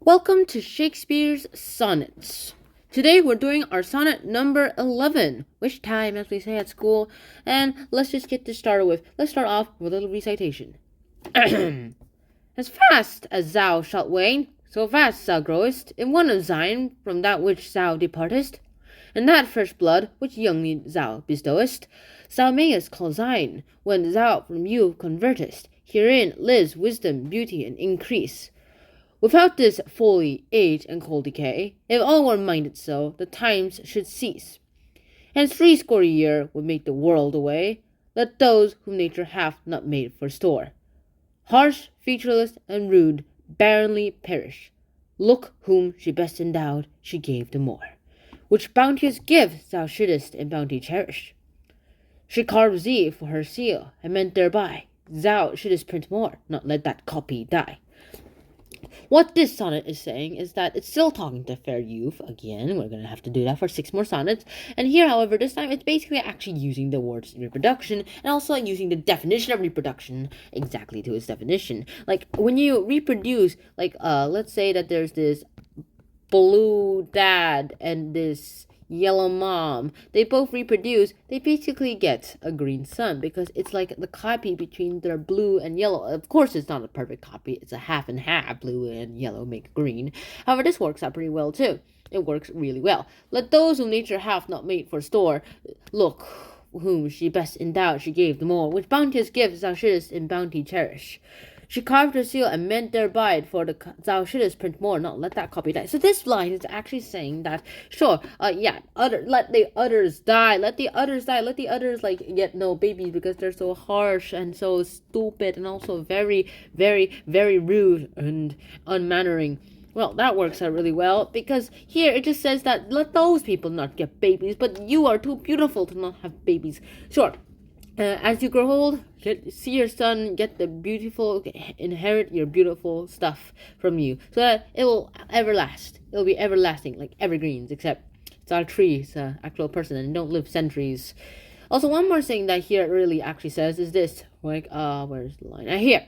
Welcome to Shakespeare's Sonnets. Today we're doing our sonnet number 11, which time, as we say at school, and let's just get this started with. Let's start off with a little recitation. As fast as thou shalt wane, so fast thou growest, in one of thine from that which thou departest, and that fresh blood which youngly thou bestowest, thou mayest call thine, when thou from youth convertest. Herein lives wisdom, beauty, and increase. Without this folly, age, and cold decay, if all were minded so, the times should cease, and 60 year would make the world away. Let those whom nature hath not made for store, harsh, featureless, and rude, barrenly perish. Look whom she best endowed, she gave the more. Which bounteous gift thou shouldest in bounty cherish. She carves thee for her seal, and meant thereby thou shouldest print more, not let that copy die. What this sonnet is saying is that it's still talking to fair youth. Again, we're going to have to do that for 6 more sonnets. And here, however, this time it's basically actually using the words reproduction and also using the definition of reproduction exactly to its definition. Like, when you reproduce, like, let's say that there's this blue dad and this yellow mom, they both reproduce, they basically get a green son because it's like the copy between their blue and yellow. Of course, it's not a perfect copy, it's a half and half. Blue and yellow make green. However, this works out pretty well too. It works really well. Let those whom nature hath not made for store, look whom she best endowed, she gave the more. Which bounteous gifts thou shouldest in bounty cherish. She carved her seal and meant thereby for thou shouldest print more, not let that copy die. So this line is actually saying that, sure, let the others die, let the others like get no babies because they're so harsh and so stupid and also very, very, very rude and unmannering. Well, that works out really well because here it just says that let those people not get babies, but you are too beautiful to not have babies. Sure. As you grow old, see your son get the beautiful, inherit your beautiful stuff from you, so that it will everlast. It'll be everlasting, like evergreens, except it's not a tree, it's an actual person, and don't live centuries. Also, one more thing that here it really actually says is this, like, where's the line? Here.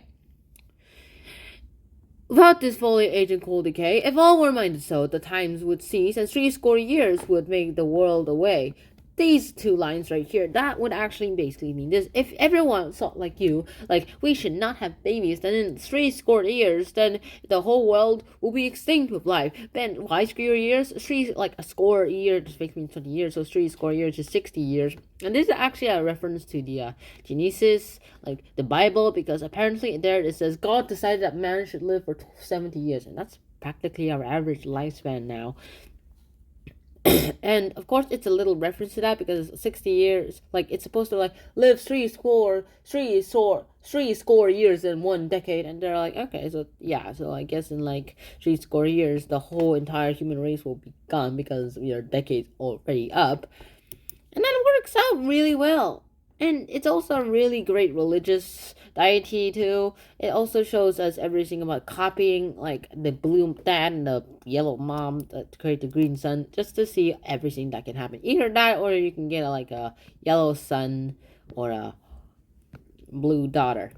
Without this folly, age, and cold decay, if all were minded so, the times would cease, and 60 years would make the world away. These 2 lines right here, that would actually basically mean this. If everyone thought like you, like we should not have babies, then in 60 years, then the whole world will be extinct with life. Then why 60 years? Like a score year just makes me 20 years, so 60 years is 60 years. And this is actually a reference to the Genesis, like the Bible, because apparently there it says God decided that man should live for 70 years, and that's practically our average lifespan now. And of course it's a little reference to that because 60 years, like it's supposed to like live 3 score years in 1 decade, and they're like, okay, so yeah, so I guess in like 3 score years the whole entire human race will be gone because we are decades already up. And that works out really well. And it's also a really great religious deity too. It also shows us everything about copying, like the blue dad and the yellow mom to create the green son, just to see everything that can happen. Either that, or you can get like a yellow son or a blue daughter.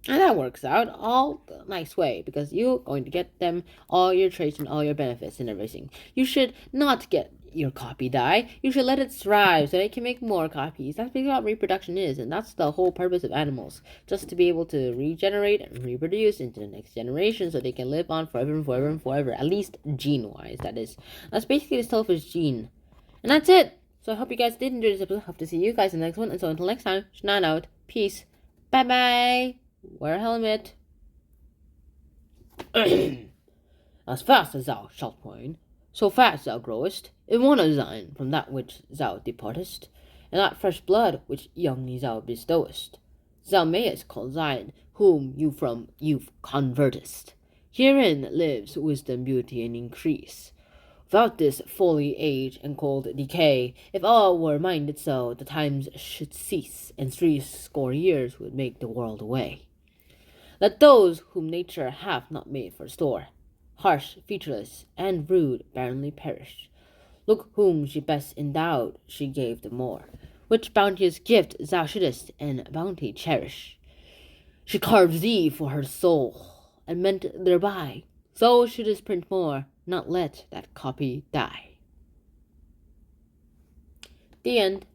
And that works out all a nice way because you're going to get them all your traits and all your benefits and everything. You should not get your copy die. You should let it thrive so they can make more copies. That's basically what reproduction is, and that's the whole purpose of animals. Just to be able to regenerate and reproduce into the next generation so they can live on forever and forever and forever. At least gene-wise, that is. That's basically the selfish gene. And that's it. So I hope you guys did enjoy this episode. Hope to see you guys in the next one. And so until next time, schnan out. Peace. Bye-bye. Wear a helmet. As fast as thou shalt wane, so fast thou growest, in one of thine from that which thou departest, and that fresh blood which youngly thou bestowest, thou mayest call thine, whom you from youth convertest. Herein lives wisdom, beauty, and increase. Without this folly, age, and cold decay, if all were minded so, the times should cease, and 60 years would make the world away. Let those whom nature hath not made for store, harsh, featureless, and rude, barrenly perish. Look whom she best endowed, she gave the more. Which bounteous gift thou shouldest in bounty cherish. She carves thee for her soul, and meant thereby. So should his print more, not let that copy die. The end.